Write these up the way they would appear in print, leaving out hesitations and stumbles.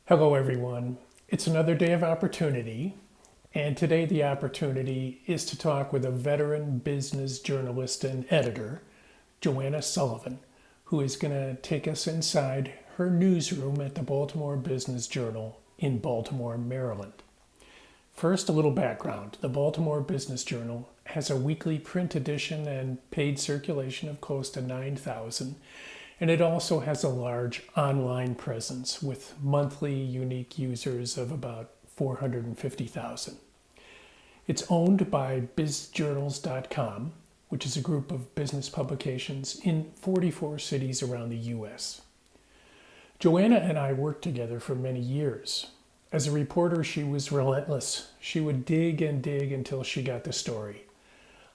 Hello, everyone. It's another day of opportunity, and today the opportunity is to talk with a veteran business journalist and editor, Joanna Sullivan, who is going to take us inside her newsroom at the Baltimore Business Journal in Baltimore, Maryland. First, a little background. The Baltimore Business Journal has a weekly print edition and paid circulation of close to 9,000, and it also has a large online presence with monthly unique users of about 450,000. It's owned by bizjournals.com, which is a group of business publications in 44 cities around the US. Joanna and I worked together for many years. As a reporter, she was relentless. She would dig and dig until she got the story.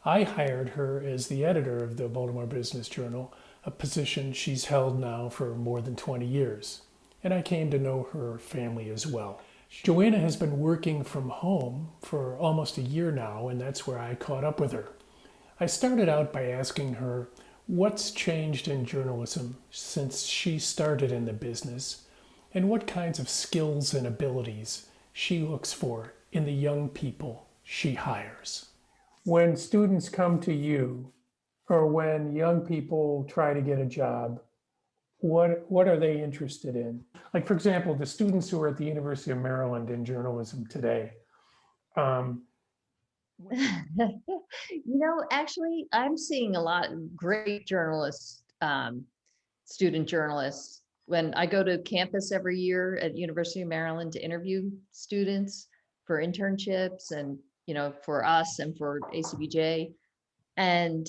I hired her as the editor of the Baltimore Business Journal, a position she's held now for more than 20 years. And I came to know her family as well. Joanna has been working from home for almost a year now, and that's where I caught up with her. I started out by asking her what's changed in journalism since she started in the business, and what kinds of skills and abilities she looks for in the young people she hires. When students come to you, or when young people try to get a job, what are they interested in? Like, for example, the students who are at the University of Maryland in journalism today. Um, Actually, I'm seeing a lot of great journalists, student journalists. When I go to campus every year at University of Maryland to interview students for internships and, for us and for ACBJ, and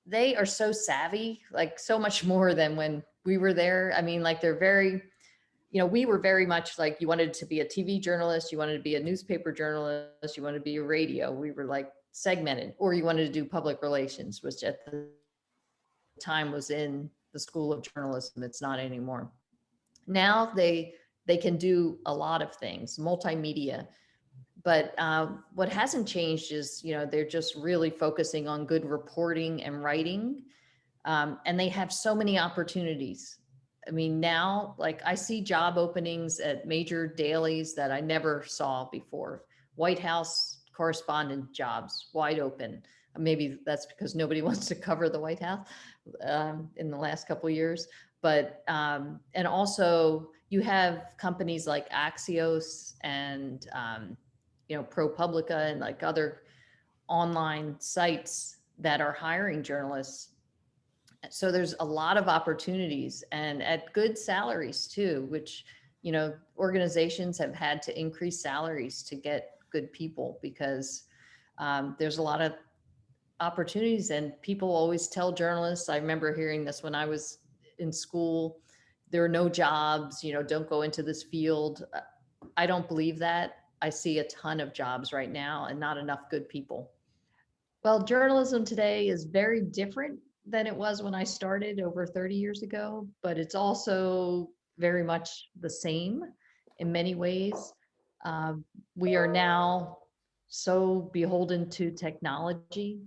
they are so savvy, like so much more than when we were there. I mean, like they're very, we were very much like you wanted to be a TV journalist, you wanted to be a newspaper journalist, you wanted to be a radio. We were like segmented, or you wanted to do public relations, which at the time was in the School of Journalism. It's not anymore. Now they can do a lot of things, multimedia. But what hasn't changed is, they're just really focusing on good reporting and writing. And they have so many opportunities. I mean, now, like I see job openings at major dailies that I never saw before. White House correspondent jobs wide open. Maybe that's because nobody wants to cover the White House in the last couple of years. But and also you have companies like Axios and ProPublica and like other online sites that are hiring journalists. So there's a lot of opportunities and at good salaries too, which, organizations have had to increase salaries to get good people because there's a lot of opportunities and people always tell journalists. I remember hearing this when I was in school, there are no jobs, don't go into this field. I don't believe that. I see a ton of jobs right now and not enough good people. Well, journalism today is very different than it was when I started over 30 years ago, but it's also very much the same in many ways. We are now so beholden to technology.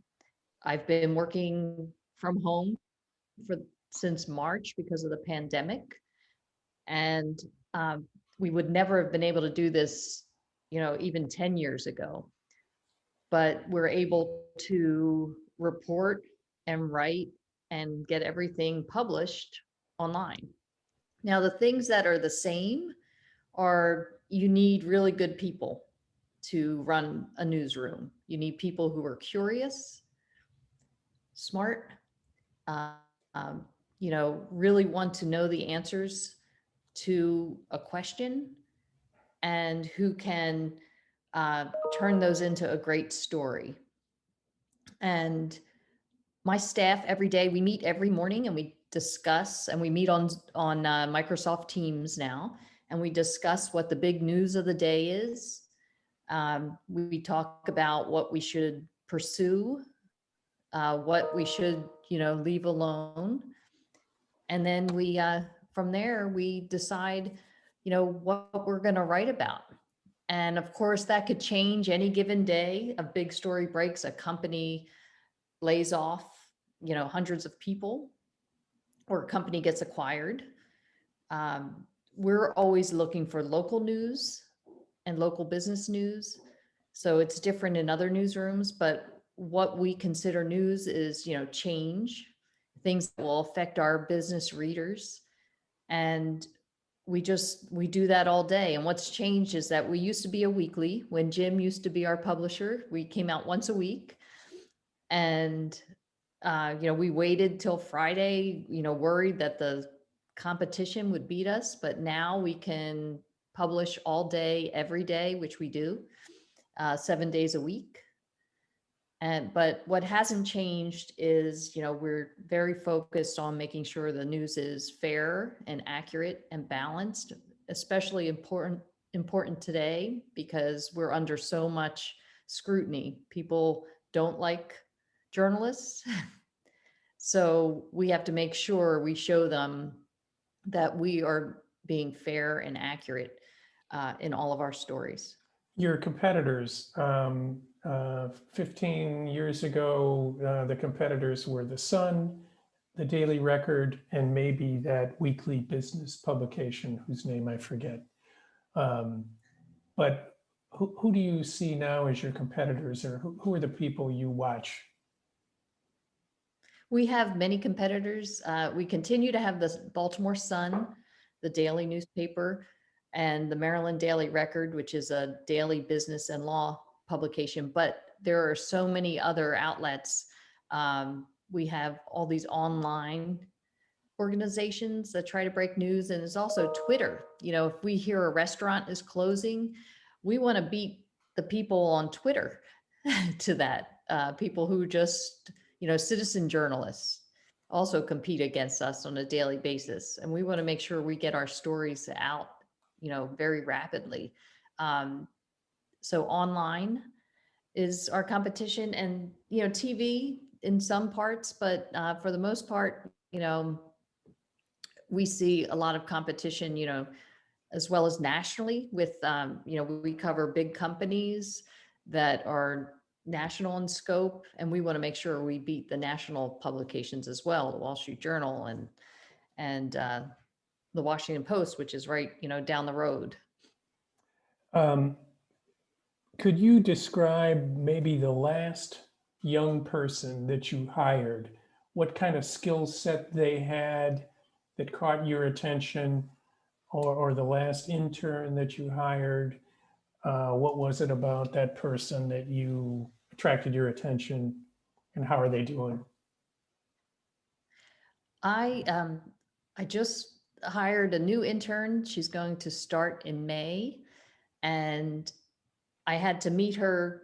I've been working from home for since March because of the pandemic, and we would never have been able to do this, even 10 years ago. But we're able to report and write and get everything published online. Now, the things that are the same are you need really good people to run a newsroom. You need people who are curious, smart, uh, um, really want to know the answers to a question and who can uh, turn those into a great story. And my staff every day, we meet every morning and we discuss, and we meet on Microsoft Teams now, and we discuss what the big news of the day is. We talk about what we should pursue, what we should, leave alone, and then we from there we decide, what we're going to write about. And of course, that could change any given day. A big story breaks, a company lays off, hundreds of people, or a company gets acquired. we're always looking for local news and local business news. So it's different in other newsrooms, but what we consider news is, change, things that will affect our business readers. And we do that all day. And what's changed is that we used to be a weekly. When Jim used to be our publisher, we came out once a week. And we waited till Friday, worried that the competition would beat us, but now we can publish all day, every day, which we do, 7 days a week. But what hasn't changed is, we're very focused on making sure the news is fair and accurate and balanced, especially important today because we're under so much scrutiny. People don't like journalists. So we have to make sure we show them that we are being fair and accurate in all of our stories. Your competitors, 15 years ago, the competitors were The Sun, the Daily Record, and maybe that weekly business publication whose name I forget. But who do you see now as your competitors, or who are the people you watch? We have many competitors. We continue to have the Baltimore Sun, the daily newspaper, and the Maryland Daily Record, which is a daily business and law publication. But there are so many other outlets. We have all these online organizations that try to break news, and there's also Twitter. If we hear a restaurant is closing, we want to beat the people on Twitter to that. People who just, citizen journalists also compete against us on a daily basis. And we want to make sure we get our stories out, very rapidly. So online is our competition, and, TV in some parts, but for the most part, we see a lot of competition, as well as nationally with, we cover big companies that are national in scope, and we want to make sure we beat the national publications as well, the Wall Street Journal and the Washington Post, which is right, down the road. Could you describe maybe the last young person that you hired? What kind of skill set they had that caught your attention, or the last intern that you hired? What was it about that person that you attracted your attention, and how are they doing? I just hired a new intern. She's going to start in May, and I had to meet her,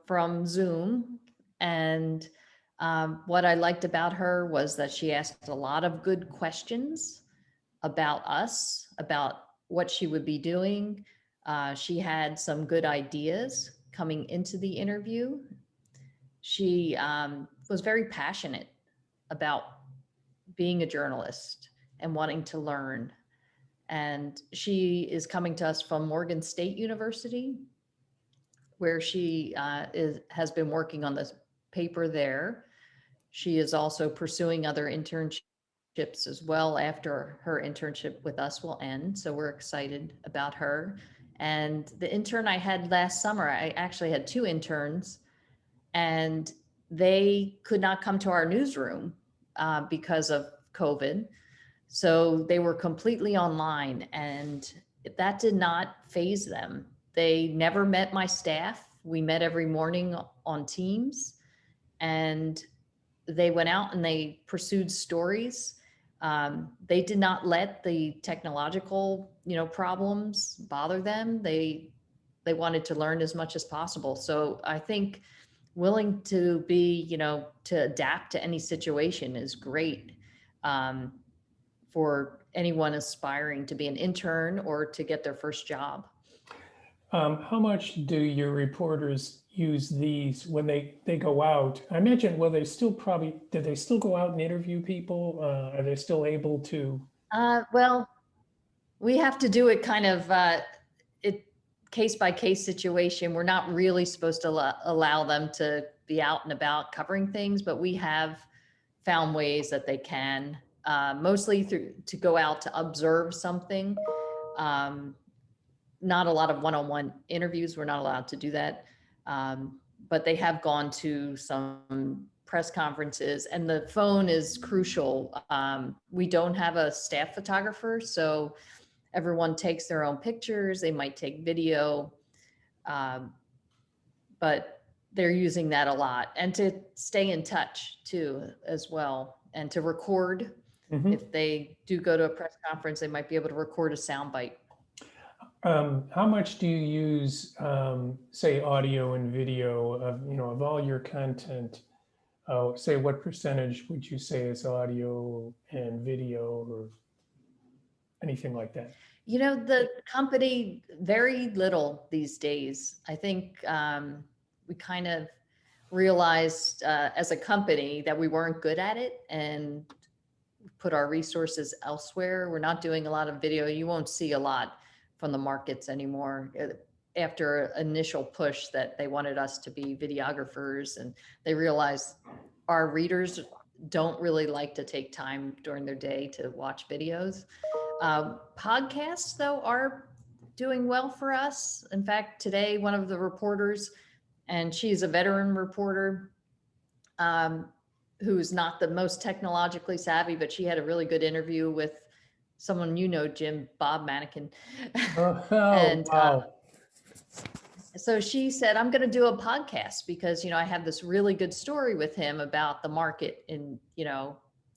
from Zoom. And what I liked about her was that she asked a lot of good questions about us, about what she would be doing. She had some good ideas coming into the interview. She was very passionate about being a journalist and wanting to learn. And she is coming to us from Morgan State University, where she has been working on this paper there. She is also pursuing other internships as well after her internship with us will end. So we're excited about her. And the intern I had last summer, I actually had two interns, and they could not come to our newsroom because of COVID. So they were completely online, and that did not faze them. They never met my staff. We met every morning on Teams, and they went out and they pursued stories. They did not let the technological, problems bother them. They wanted to learn as much as possible. So I think willing to be, to adapt to any situation is great for anyone aspiring to be an intern or to get their first job. How much do your reporters use these when they go out? I imagine, do they still go out and interview people? Are they still able to? Well, we have to do it kind of it case by case situation. We're not really supposed to allow them to be out and about covering things, but we have found ways that they can, mostly to go out to observe something. Not a lot of one-on-one interviews. We're not allowed to do that. But they have gone to some press conferences, and the phone is crucial. We don't have a staff photographer, so everyone takes their own pictures. They might take video, but they're using that a lot, and to stay in touch too, as well, and to record. Mhm. If they do go to a press conference, they might be able to record a soundbite. How much do you use, say, audio and video of all your content? Say, what percentage would you say is audio and video or anything like that? The company, very little these days. I think we kind of realized as a company that we weren't good at it and put our resources elsewhere. We're not doing a lot of video. You won't see a lot from the markets anymore. After initial push that they wanted us to be videographers, and they realized our readers don't really like to take time during their day to watch videos. Podcasts, though, are doing well for us. In fact, today, one of the reporters, and she's a veteran reporter, who's not the most technologically savvy, but she had a really good interview with someone, Jim, Bob Manikin. Oh, And wow. so she said, I'm going to do a podcast because, I have this really good story with him about the market in,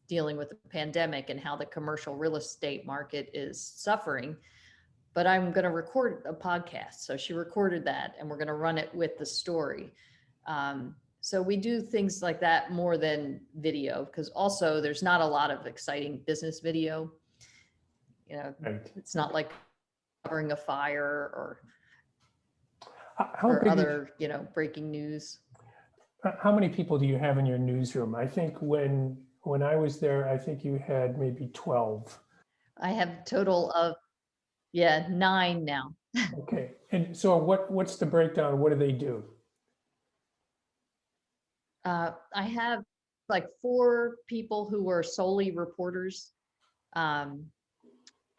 dealing with the pandemic and how the commercial real estate market is suffering. But I'm going to record a podcast. So she recorded that, and we're going to run it with the story. So we do things like that more than video, because also there's not a lot of exciting business video. Right. It's not like covering a fire or How big is, other, breaking news. how many people do you have in your newsroom? I think when I was there, I think you had maybe 12. I have a total of, 9 now. Okay. And so what's the breakdown? What do they do? I have like 4 people who are solely reporters,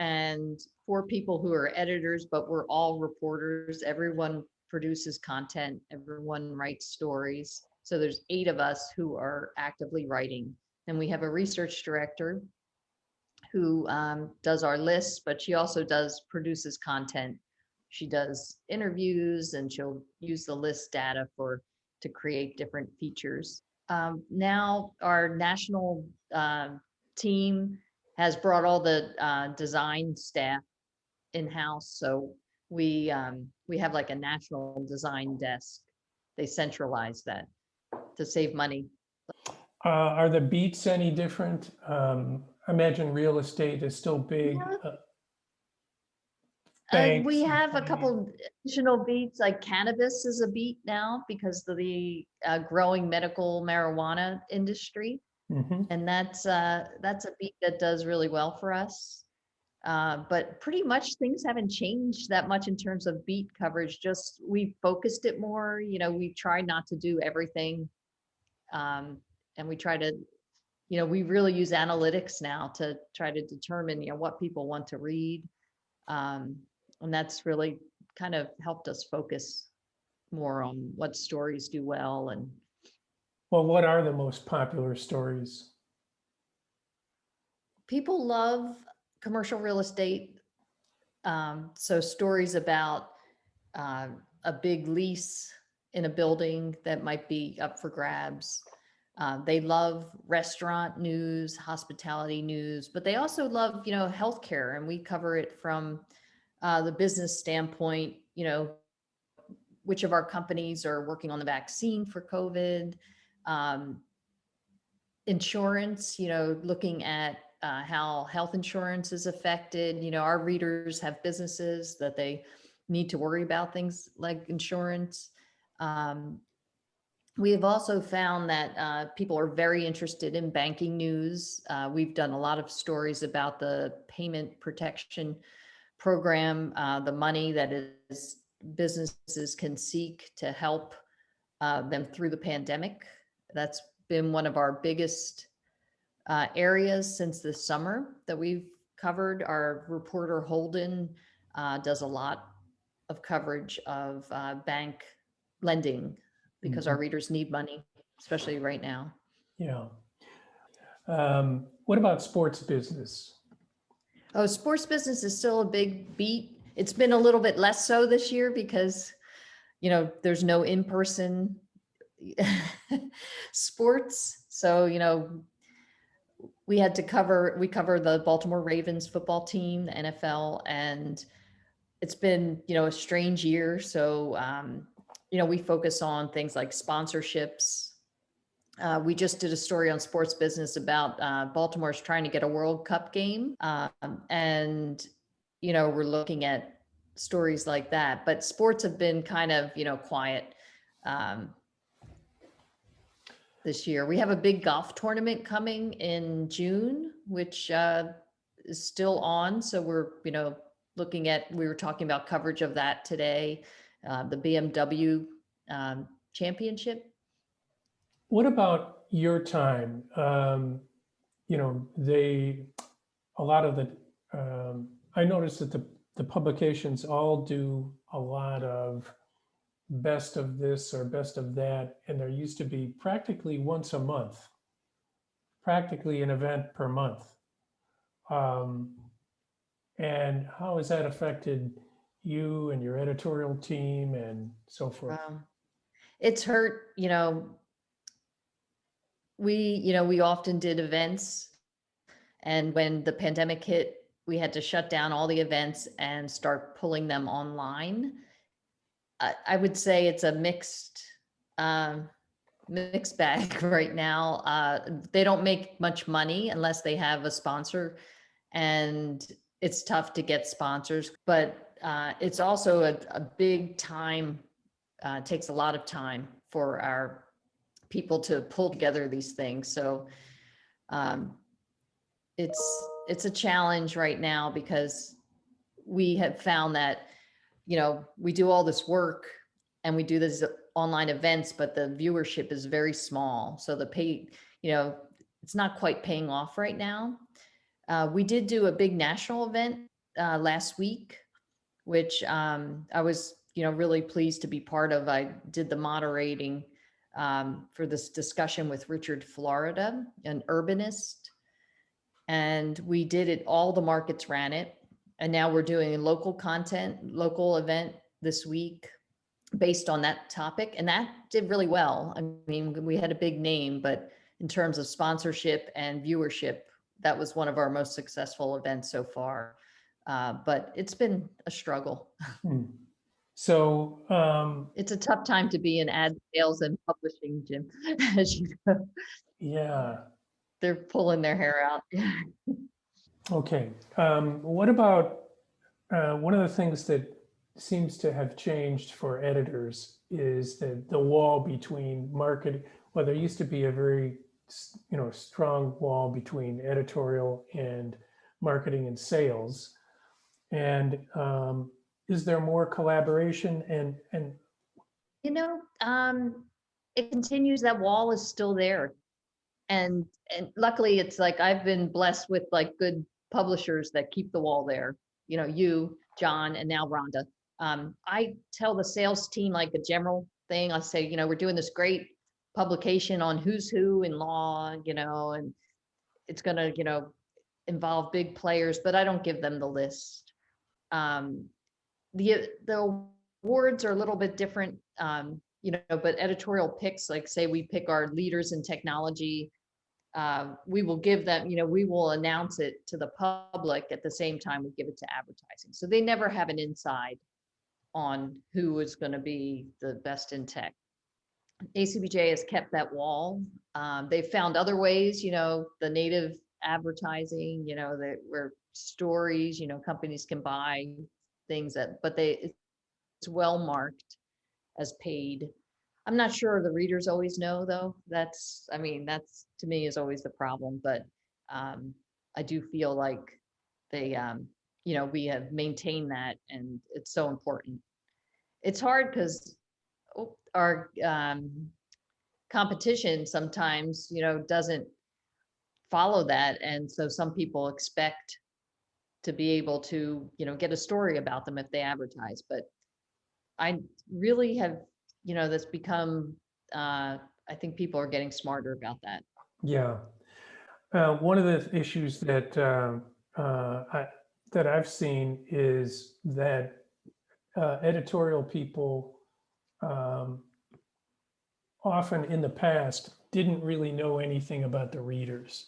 and 4 people who are editors, but we're all reporters. Everyone produces content, everyone writes stories. So there's 8 of us who are actively writing. And we have a research director who does our lists, but she also produces content. She does interviews, and she'll use the list data to create different features. Now our national team has brought all the design staff in-house. So we have like a national design desk. They centralize that to save money. Are the beats any different? I imagine real estate is still big. Banks We and have a finance. couple additional beats, like cannabis is a beat now because of the growing medical marijuana industry. Mhm. And that's a beat that does really well for us. But pretty much things haven't changed that much in terms of beat coverage. Just we focused it more. We tried not to do everything, and we try to, we really use analytics now to try to determine, what people want to read, and that's really kind of helped us focus more on what stories do well. And Well, what are the most popular stories? people love commercial real estate. So stories about a big lease in a building that might be up for grabs. They love restaurant news, hospitality news, but they also love, healthcare, and we cover it from the business standpoint. Which of our companies are working on the vaccine for COVID? Um, Insurance, looking at how health insurance is affected. Our readers have businesses that they need to worry about things like insurance. We have also found that people are very interested in banking news. We've done a lot of stories about the payment protection program, the money that is businesses can seek to help them through the pandemic. That's been one of our biggest areas since the summer that we've covered. Our reporter Holden does a lot of coverage of bank lending because Mhm. our readers need money, especially right now. Yeah. What about sports business? Oh, sports business is still a big beat. It's been a little bit less so this year because, there's no in-person sports. So, we cover the Baltimore Ravens football team, the NFL, and it's been, a strange year. So, we focus on things like sponsorships. We just did a story on sports business about Baltimore's trying to get a World Cup game. And, we're looking at stories like that. But sports have been kind of, quiet um, this year. We have a big golf tournament coming in June, which is still on. So we're, we were talking about coverage of that today, the BMW championship. What about your time? They a lot of the I noticed that the publications all do a lot of best of this or best of that, and there used to be practically once a month, practically an event per month. Um, and how has that affected you and your editorial team and so forth? It's hurt, we often did events, and when the pandemic hit, we had to shut down all the events and start pulling them online. I would say it's a um, mixed bag right now. They don't make much money unless they have a sponsor, and it's tough to get sponsors. But it's also a big time. Takes a lot of time for our people to pull together these things. So um, it's a challenge right now because we have found that we do all this work and we do this online events, but the viewership is very small. So the pay, it's not quite paying off right now. We did do a big national event last week, which I was, really pleased to be part of. I did the moderating for this discussion with Richard Florida, an urbanist, and we did it. All the markets ran it, and now we're doing local content, local event this week based on that topic, and that did really well. I mean, we had a big name, but in terms of sponsorship and viewership, that was one of our most successful events so far. But it's been a struggle. Hmm. So, It's a tough time to be in ad sales and publishing, Jim. As you know, yeah, they're pulling their hair out. okay. What about one of the things that seems to have changed for editors is the wall between marketing. Well, there used to be a very, strong wall between editorial and marketing and sales. And is there more collaboration and You know, it continues. That wall is still there, and luckily, it's like I've been blessed with like good publishers that keep the wall there. You, John, and now Rhonda. I tell the sales team like a general thing. I say, we're doing this great publication on who's who in law, and it's gonna, involve big players, but I don't give them the list. Um, the awards are a little bit different, but editorial picks, like say we pick our leaders in technology, we will give them, we will announce it to the public at the same time we give it to advertising. So they never have an inside on who is going to be the best in tech. ACBJ has kept that wall. They've found other ways, the native advertising, that where stories, companies can buy things but it's well marked as paid. I'm not sure the readers always know though. That's to me is always the problem, but I do feel like they, we have maintained that and it's so important. It's hard because our competition sometimes, doesn't follow that. And so some people expect to be able to, get a story about them if they advertise. But I really have, that's become, I think people are getting smarter about that. Yeah. One of the issues that that I've seen is that editorial people um, often in the past didn't really know anything about the readers,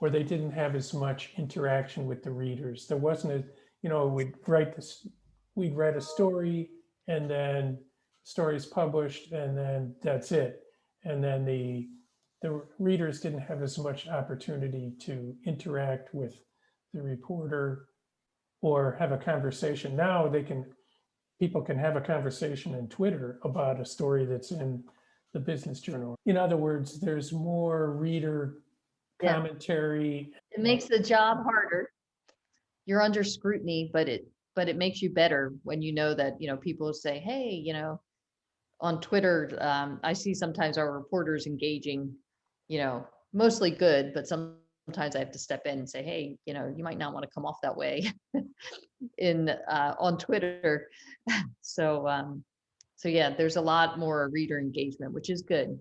or they didn't have as much interaction with the readers. There wasn't a, we'd read a story, and then story's published, and then that's it. And then the readers didn't have as much opportunity to interact with the reporter or have a conversation. Now people can have a conversation in Twitter about a story that's in the business journal. In other words, there's more reader Yeah. commentary. It makes the job harder. You're under scrutiny, but it makes you better when you know that, people say, hey, on Twitter, I see sometimes our reporters engaging, mostly good, but sometimes I have to step in and say, hey, you might not want to come off that way in on Twitter. So so yeah, there's a lot more reader engagement, which is good.